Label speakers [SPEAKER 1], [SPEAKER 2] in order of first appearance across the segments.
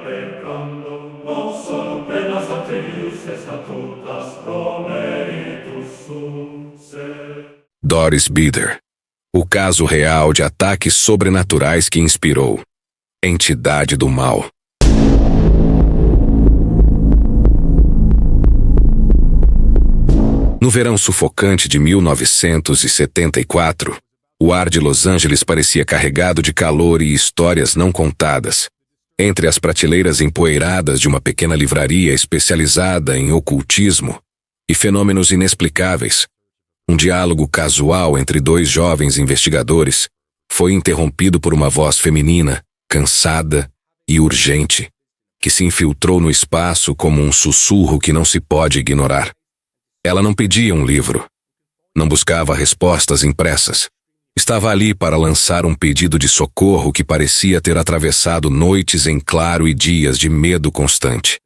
[SPEAKER 1] pecando, non solo penas atrius estatutas pro meritus susse.
[SPEAKER 2] Doris Bider. O caso real de ataques sobrenaturais que inspirou Entidade do Mal. No verão sufocante de 1974, o ar de Los Angeles parecia carregado de calor e histórias não contadas. Entre as prateleiras empoeiradas de uma pequena livraria especializada em ocultismo e fenômenos inexplicáveis, um diálogo casual entre dois jovens investigadores foi interrompido por uma voz feminina, cansada e urgente, que se infiltrou no espaço como um sussurro que não se pode ignorar. Ela não pedia um livro. Não buscava respostas impressas. Estava ali para lançar um pedido de socorro que parecia ter atravessado noites em claro e dias de medo constante.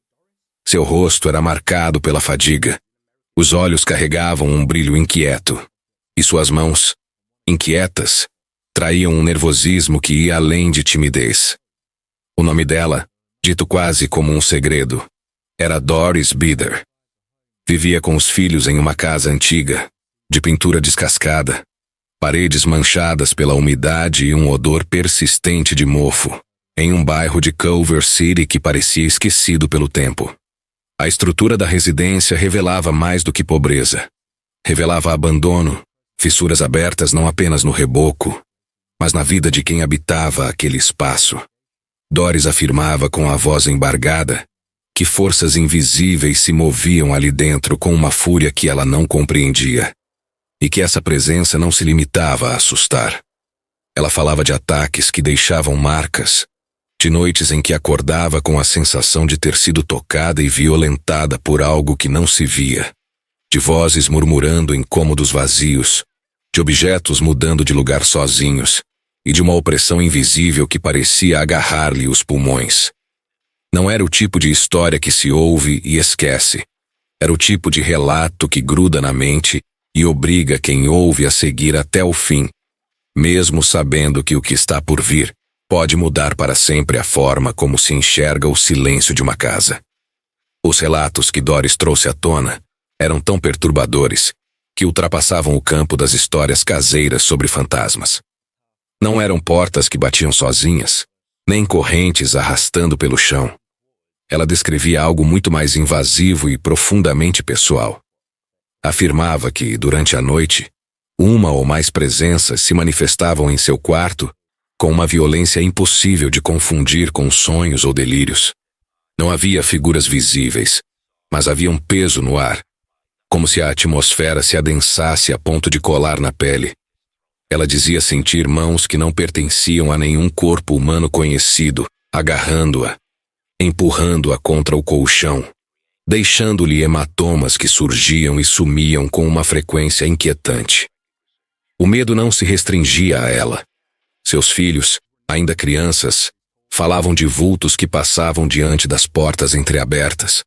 [SPEAKER 2] Seu rosto era marcado pela fadiga. Os olhos carregavam um brilho inquieto. E suas mãos, inquietas, traíam um nervosismo que ia além de timidez. O nome dela, dito quase como um segredo, era Doris Bider. Vivia com os filhos em uma casa antiga, de pintura descascada, paredes manchadas pela umidade e um odor persistente de mofo, em um bairro de Culver City que parecia esquecido pelo tempo. A estrutura da residência revelava mais do que pobreza. Revelava abandono, fissuras abertas não apenas no reboco, mas na vida de quem habitava aquele espaço. Doris afirmava com a voz embargada que forças invisíveis se moviam ali dentro com uma fúria que ela não compreendia, e que essa presença não se limitava a assustar. Ela falava de ataques que deixavam marcas, de noites em que acordava com a sensação de ter sido tocada e violentada por algo que não se via, de vozes murmurando em cômodos vazios, de objetos mudando de lugar sozinhos, e de uma opressão invisível que parecia agarrar-lhe os pulmões. Não era o tipo de história que se ouve e esquece. Era o tipo de relato que gruda na mente e obriga quem ouve a seguir até o fim, mesmo sabendo que o que está por vir pode mudar para sempre a forma como se enxerga o silêncio de uma casa. Os relatos que Doris trouxe à tona eram tão perturbadores que ultrapassavam o campo das histórias caseiras sobre fantasmas. Não eram portas que batiam sozinhas, nem correntes arrastando pelo chão. Ela descrevia algo muito mais invasivo e profundamente pessoal. Afirmava que, durante a noite, uma ou mais presenças se manifestavam em seu quarto com uma violência impossível de confundir com sonhos ou delírios. Não havia figuras visíveis, mas havia um peso no ar, como se a atmosfera se adensasse a ponto de colar na pele. Ela dizia sentir mãos que não pertenciam a nenhum corpo humano conhecido, agarrando-a, empurrando-a contra o colchão, deixando-lhe hematomas que surgiam e sumiam com uma frequência inquietante. O medo não se restringia a ela. Seus filhos, ainda crianças, falavam de vultos que passavam diante das portas entreabertas,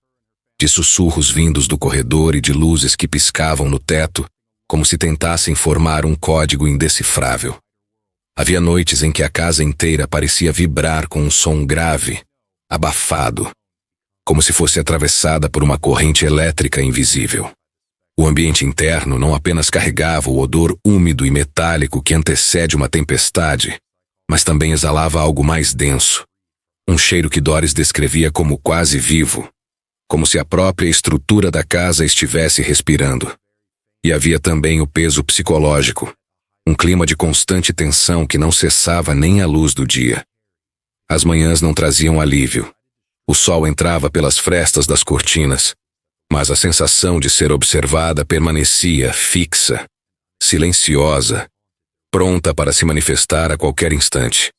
[SPEAKER 2] de sussurros vindos do corredor e de luzes que piscavam no teto, como se tentassem formar um código indecifrável. Havia noites em que a casa inteira parecia vibrar com um som grave, abafado, como se fosse atravessada por uma corrente elétrica invisível. O ambiente interno não apenas carregava o odor úmido e metálico que antecede uma tempestade, mas também exalava algo mais denso, um cheiro que Doris descrevia como quase vivo, como se a própria estrutura da casa estivesse respirando. E havia também o peso psicológico, um clima de constante tensão que não cessava nem à luz do dia. As manhãs não traziam alívio. O sol entrava pelas frestas das cortinas, mas a sensação de ser observada permanecia fixa, silenciosa, pronta para se manifestar a qualquer instante.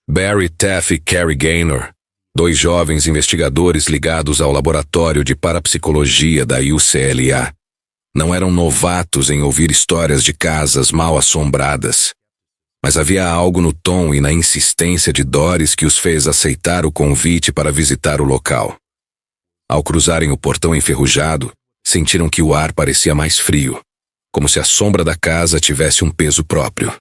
[SPEAKER 2] Barry Taff e Carrie Gaynor, dois jovens investigadores ligados ao laboratório de parapsicologia da UCLA, não eram novatos em ouvir histórias de casas mal assombradas, mas havia algo no tom e na insistência de Doris que os fez aceitar o convite para visitar o local. Ao cruzarem o portão enferrujado, sentiram que o ar parecia mais frio, como se a sombra da casa tivesse um peso próprio.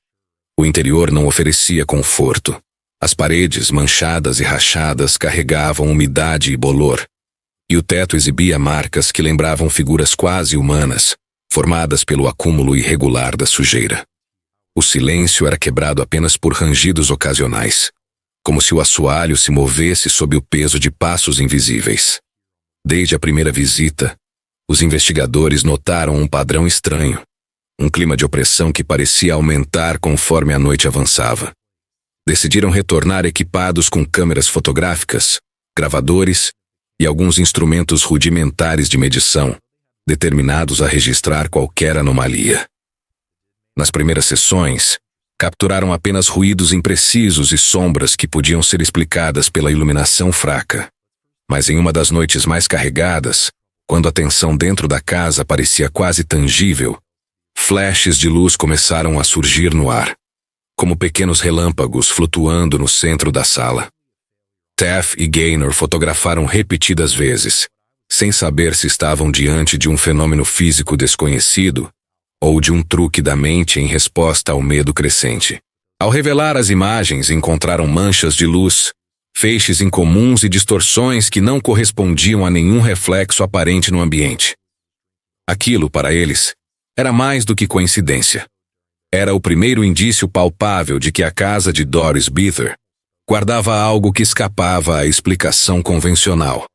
[SPEAKER 2] O interior não oferecia conforto, As paredes, manchadas e rachadas, carregavam umidade e bolor, e o teto exibia marcas que lembravam figuras quase humanas, formadas pelo acúmulo irregular da sujeira. O silêncio era quebrado apenas por rangidos ocasionais, como se o assoalho se movesse sob o peso de passos invisíveis. Desde a primeira visita, os investigadores notaram um padrão estranho, um clima de opressão que parecia aumentar conforme a noite avançava. Decidiram retornar equipados com câmeras fotográficas, gravadores e alguns instrumentos rudimentares de medição, determinados a registrar qualquer anomalia. Nas primeiras sessões, capturaram apenas ruídos imprecisos e sombras que podiam ser explicadas pela iluminação fraca. Mas em uma das noites mais carregadas, quando a tensão dentro da casa parecia quase tangível, flashes de luz começaram a surgir no ar, como pequenos relâmpagos flutuando no centro da sala. Taft e Gaynor fotografaram repetidas vezes, sem saber se estavam diante de um fenômeno físico desconhecido ou de um truque da mente em resposta ao medo crescente. Ao revelar as imagens, encontraram manchas de luz, feixes incomuns e distorções que não correspondiam a nenhum reflexo aparente no ambiente. Aquilo, para eles, era mais do que coincidência. Era o primeiro indício palpável de que a casa de Doris Bither guardava algo que escapava à explicação convencional.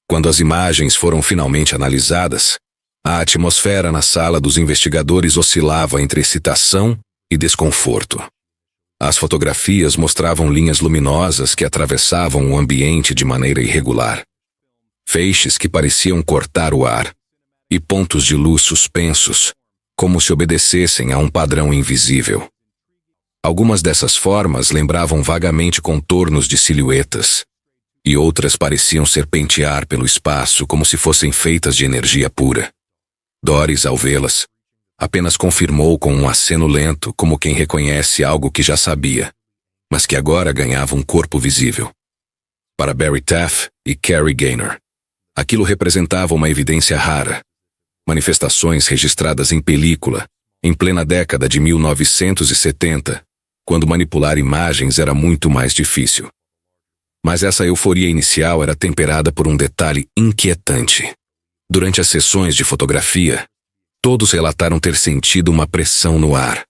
[SPEAKER 2] Quando as imagens foram finalmente analisadas, a atmosfera na sala dos investigadores oscilava entre excitação e desconforto. As fotografias mostravam linhas luminosas que atravessavam o ambiente de maneira irregular, feixes que pareciam cortar o ar, e pontos de luz suspensos, como se obedecessem a um padrão invisível. Algumas dessas formas lembravam vagamente contornos de silhuetas, e outras pareciam serpentear pelo espaço como se fossem feitas de energia pura. Doris, ao vê-las, apenas confirmou com um aceno lento, como quem reconhece algo que já sabia, mas que agora ganhava um corpo visível. Para Barry Taft e Carrie Gaynor, aquilo representava uma evidência rara, manifestações registradas em película, em plena década de 1970, quando manipular imagens era muito mais difícil. Mas essa euforia inicial era temperada por um detalhe inquietante. Durante as sessões de fotografia, todos relataram ter sentido uma pressão no ar,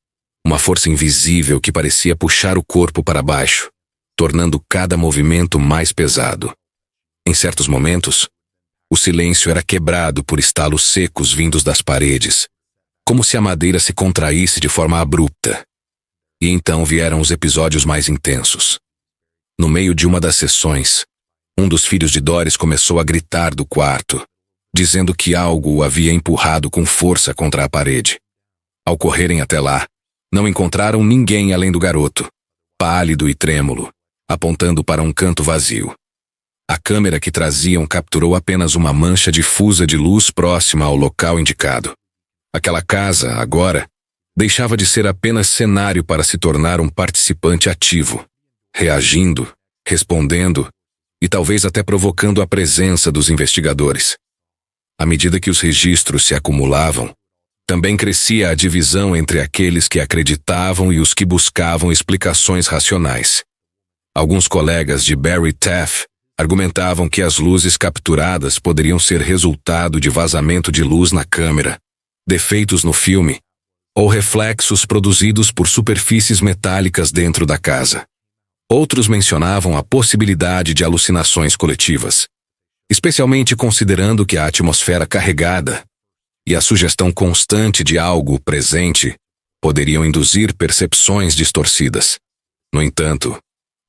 [SPEAKER 2] uma força invisível que parecia puxar o corpo para baixo, tornando cada movimento mais pesado. Em certos momentos, o silêncio era quebrado por estalos secos vindos das paredes, como se a madeira se contraísse de forma abrupta. E então vieram os episódios mais intensos. No meio de uma das sessões, um dos filhos de Doris começou a gritar do quarto, dizendo que algo o havia empurrado com força contra a parede. Ao correrem até lá, não encontraram ninguém além do garoto, pálido e trêmulo, apontando para um canto vazio. A câmera que traziam capturou apenas uma mancha difusa de luz próxima ao local indicado. Aquela casa, agora, deixava de ser apenas cenário para se tornar um participante ativo, reagindo, respondendo e talvez até provocando a presença dos investigadores. À medida que os registros se acumulavam, também crescia a divisão entre aqueles que acreditavam e os que buscavam explicações racionais. Alguns colegas de Barry Taft argumentavam que as luzes capturadas poderiam ser resultado de vazamento de luz na câmera, defeitos no filme, ou reflexos produzidos por superfícies metálicas dentro da casa. Outros mencionavam a possibilidade de alucinações coletivas, especialmente considerando que a atmosfera carregada e a sugestão constante de algo presente poderiam induzir percepções distorcidas. No entanto,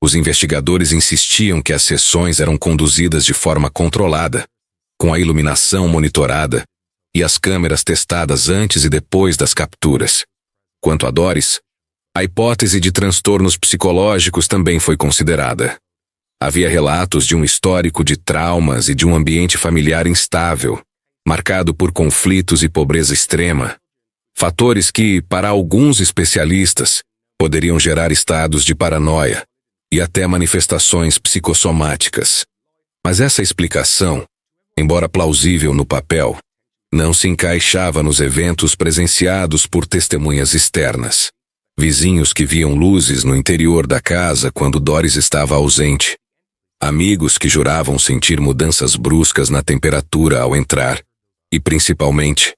[SPEAKER 2] os investigadores insistiam que as sessões eram conduzidas de forma controlada, com a iluminação monitorada e as câmeras testadas antes e depois das capturas. Quanto a Doris, a hipótese de transtornos psicológicos também foi considerada. Havia relatos de um histórico de traumas e de um ambiente familiar instável, marcado por conflitos e pobreza extrema, fatores que, para alguns especialistas, poderiam gerar estados de paranoia e até manifestações psicossomáticas. Mas essa explicação, embora plausível no papel, não se encaixava nos eventos presenciados por testemunhas externas. Vizinhos que viam luzes no interior da casa quando Doris estava ausente. Amigos que juravam sentir mudanças bruscas na temperatura ao entrar. E, principalmente,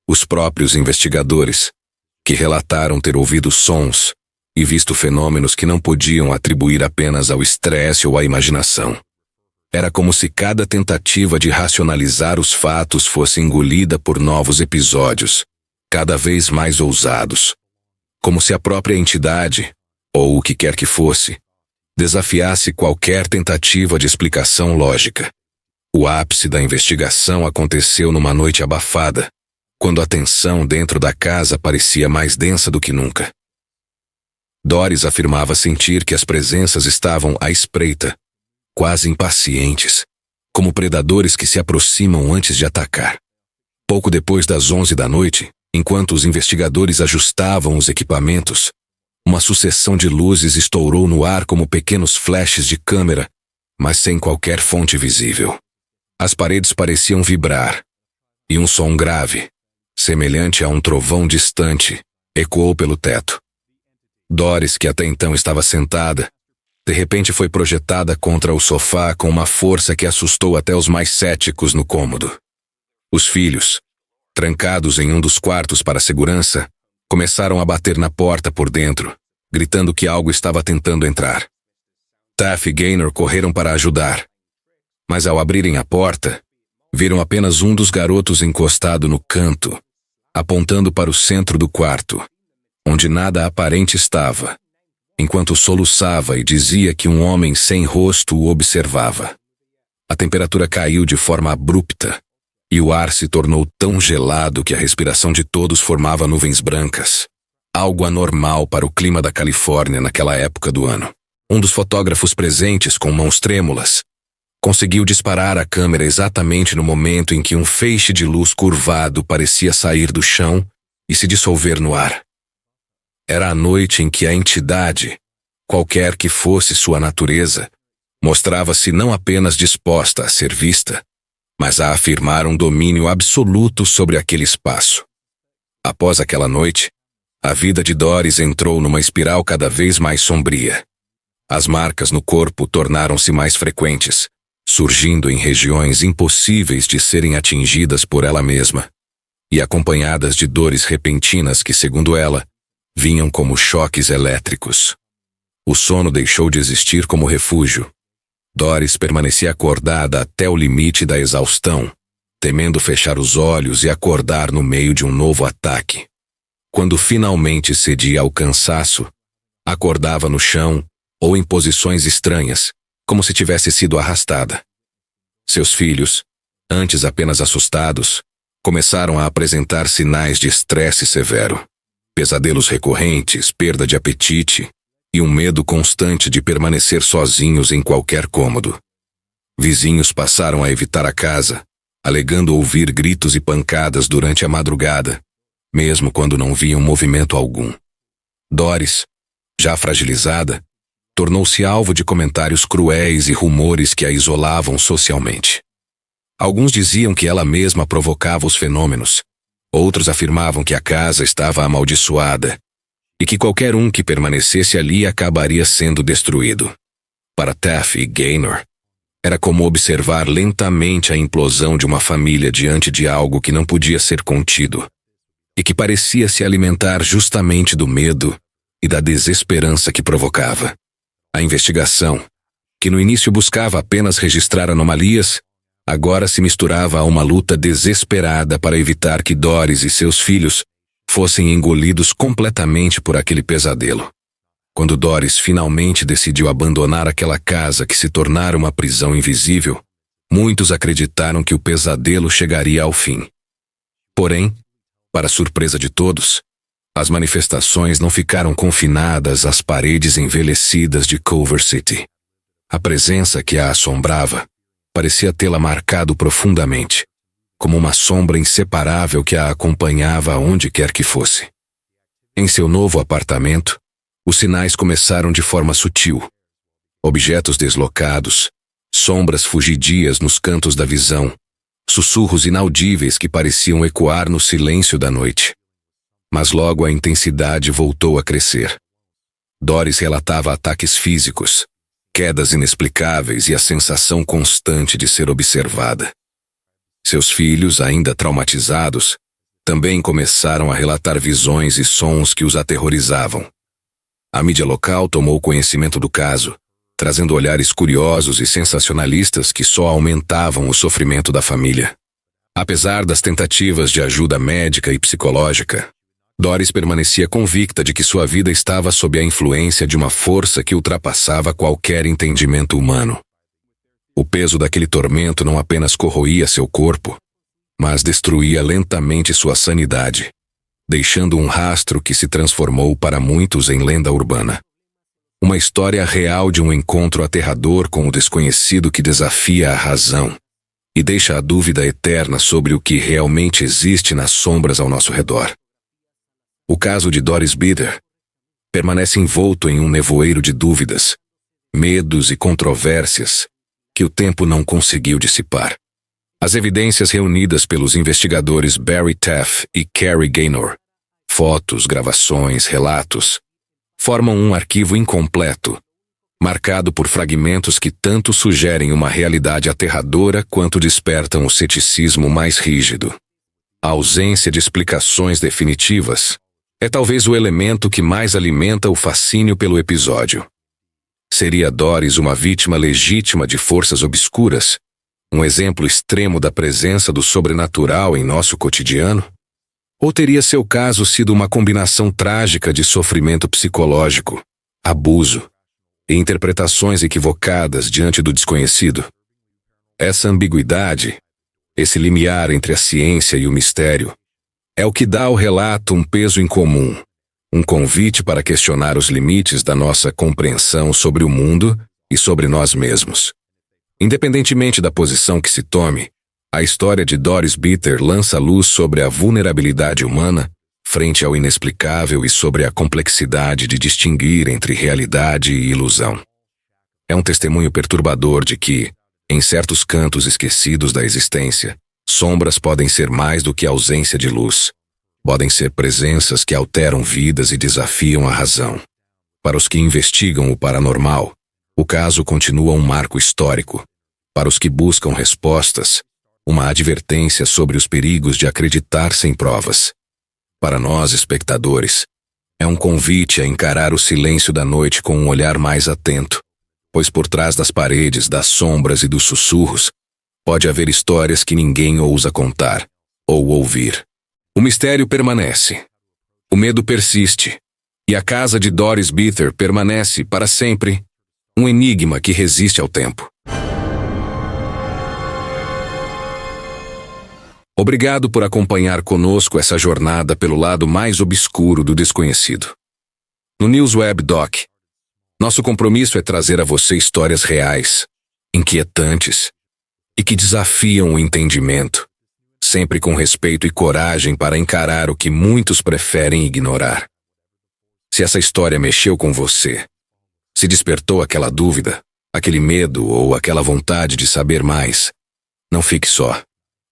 [SPEAKER 2] os próprios investigadores, que relataram ter ouvido sons e visto fenômenos que não podiam atribuir apenas ao estresse ou à imaginação. Era como se cada tentativa de racionalizar os fatos fosse engolida por novos episódios, cada vez mais ousados. Como se a própria entidade, ou o que quer que fosse, desafiasse qualquer tentativa de explicação lógica. O ápice da investigação aconteceu numa noite abafada, quando a tensão dentro da casa parecia mais densa do que nunca. Doris afirmava sentir que as presenças estavam à espreita, quase impacientes, como predadores que se aproximam antes de atacar. Pouco depois das 11 da noite, enquanto os investigadores ajustavam os equipamentos, uma sucessão de luzes estourou no ar como pequenos flashes de câmera, mas sem qualquer fonte visível. As paredes pareciam vibrar, e um som grave, semelhante a um trovão distante, ecoou pelo teto. Doris, que até então estava sentada, de repente foi projetada contra o sofá com uma força que assustou até os mais céticos no cômodo. Os filhos, trancados em um dos quartos para segurança, começaram a bater na porta por dentro, gritando que algo estava tentando entrar. Taff e Gaynor correram para ajudar, mas ao abrirem a porta, viram apenas um dos garotos encostado no canto, apontando para o centro do quarto, onde nada aparente estava, enquanto soluçava e dizia que um homem sem rosto o observava. A temperatura caiu de forma abrupta, e o ar se tornou tão gelado que a respiração de todos formava nuvens brancas, algo anormal para o clima da Califórnia naquela época do ano. Um dos fotógrafos presentes, com mãos trêmulas, conseguiu disparar a câmera exatamente no momento em que um feixe de luz curvado parecia sair do chão e se dissolver no ar. Era a noite em que a entidade, qualquer que fosse sua natureza, mostrava-se não apenas disposta a ser vista, mas a afirmar um domínio absoluto sobre aquele espaço. Após aquela noite, a vida de Doris entrou numa espiral cada vez mais sombria. As marcas no corpo tornaram-se mais frequentes, surgindo em regiões impossíveis de serem atingidas por ela mesma, e acompanhadas de dores repentinas que, segundo ela, vinham como choques elétricos. O sono deixou de existir como refúgio. Doris permanecia acordada até o limite da exaustão, temendo fechar os olhos e acordar no meio de um novo ataque. Quando finalmente cedia ao cansaço, acordava no chão ou em posições estranhas, como se tivesse sido arrastada. Seus filhos, antes apenas assustados, começaram a apresentar sinais de estresse severo. Pesadelos recorrentes, perda de apetite e um medo constante de permanecer sozinhos em qualquer cômodo. Vizinhos passaram a evitar a casa, alegando ouvir gritos e pancadas durante a madrugada, mesmo quando não viam movimento algum. Doris, já fragilizada, tornou-se alvo de comentários cruéis e rumores que a isolavam socialmente. Alguns diziam que ela mesma provocava os fenômenos, outros afirmavam que a casa estava amaldiçoada e que qualquer um que permanecesse ali acabaria sendo destruído. Para Taff e Gaynor, era como observar lentamente a implosão de uma família diante de algo que não podia ser contido e que parecia se alimentar justamente do medo e da desesperança que provocava. A investigação, que no início buscava apenas registrar anomalias, agora se misturava a uma luta desesperada para evitar que Doris e seus filhos fossem engolidos completamente por aquele pesadelo. Quando Doris finalmente decidiu abandonar aquela casa que se tornara uma prisão invisível, muitos acreditaram que o pesadelo chegaria ao fim. Porém, para surpresa de todos, as manifestações não ficaram confinadas às paredes envelhecidas de Culver City. A presença que a assombrava parecia tê-la marcado profundamente, como uma sombra inseparável que a acompanhava aonde quer que fosse. Em seu novo apartamento, os sinais começaram de forma sutil. Objetos deslocados, sombras fugidias nos cantos da visão, sussurros inaudíveis que pareciam ecoar no silêncio da noite. Mas logo a intensidade voltou a crescer. Doris relatava ataques físicos, quedas inexplicáveis e a sensação constante de ser observada. Seus filhos, ainda traumatizados, também começaram a relatar visões e sons que os aterrorizavam. A mídia local tomou conhecimento do caso, trazendo olhares curiosos e sensacionalistas que só aumentavam o sofrimento da família. Apesar das tentativas de ajuda médica e psicológica, Doris permanecia convicta de que sua vida estava sob a influência de uma força que ultrapassava qualquer entendimento humano. O peso daquele tormento não apenas corroía seu corpo, mas destruía lentamente sua sanidade, deixando um rastro que se transformou para muitos em lenda urbana. Uma história real de um encontro aterrador com o desconhecido que desafia a razão e deixa a dúvida eterna sobre o que realmente existe nas sombras ao nosso redor. O caso de Doris Bitter permanece envolto em um nevoeiro de dúvidas, medos e controvérsias que o tempo não conseguiu dissipar. As evidências reunidas pelos investigadores Barry Taff e Carrie Gaynor, fotos, gravações, relatos, formam um arquivo incompleto, marcado por fragmentos que tanto sugerem uma realidade aterradora quanto despertam o ceticismo mais rígido. A ausência de explicações definitivas é talvez o elemento que mais alimenta o fascínio pelo episódio. Seria Doris uma vítima legítima de forças obscuras, um exemplo extremo da presença do sobrenatural em nosso cotidiano? Ou teria seu caso sido uma combinação trágica de sofrimento psicológico, abuso e interpretações equivocadas diante do desconhecido? Essa ambiguidade, esse limiar entre a ciência e o mistério, é o que dá ao relato um peso incomum, um convite para questionar os limites da nossa compreensão sobre o mundo e sobre nós mesmos. Independentemente da posição que se tome, a história de Doris Bitter lança luz sobre a vulnerabilidade humana frente ao inexplicável e sobre a complexidade de distinguir entre realidade e ilusão. É um testemunho perturbador de que, em certos cantos esquecidos da existência, sombras podem ser mais do que ausência de luz. Podem ser presenças que alteram vidas e desafiam a razão. Para os que investigam o paranormal, o caso continua um marco histórico. Para os que buscam respostas, uma advertência sobre os perigos de acreditar sem provas. Para nós, espectadores, é um convite a encarar o silêncio da noite com um olhar mais atento, pois por trás das paredes, das sombras e dos sussurros, pode haver histórias que ninguém ousa contar ou ouvir. O mistério permanece, o medo persiste, e a casa de Doris Bitter permanece, para sempre, um enigma que resiste ao tempo. Obrigado por acompanhar conosco essa jornada pelo lado mais obscuro do desconhecido. No NewsWeb Doc, nosso compromisso é trazer a você histórias reais, inquietantes e que desafiam o entendimento, sempre com respeito e coragem para encarar o que muitos preferem ignorar. Se essa história mexeu com você, se despertou aquela dúvida, aquele medo ou aquela vontade de saber mais, não fique só.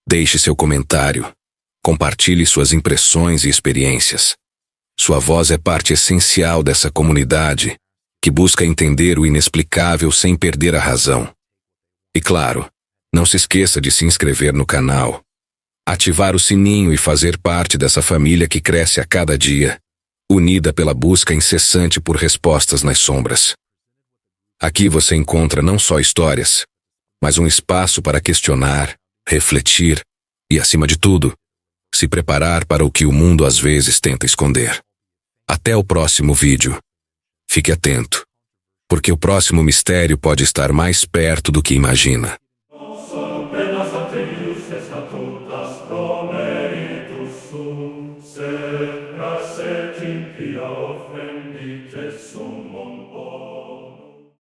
[SPEAKER 2] Deixe seu comentário. Compartilhe suas impressões e experiências. Sua voz é parte essencial dessa comunidade que busca entender o inexplicável sem perder a razão. E claro, não se esqueça de se inscrever no canal, ativar o sininho e fazer parte dessa família que cresce a cada dia, unida pela busca incessante por respostas nas sombras. Aqui você encontra não só histórias, mas um espaço para questionar, refletir e, acima de tudo, se preparar para o que o mundo às vezes tenta esconder. Até o próximo vídeo. Fique atento, porque o próximo mistério pode estar mais perto do que imagina.
[SPEAKER 1] Sono plena satirius estatutas pro meritus sum, se nascet impia offre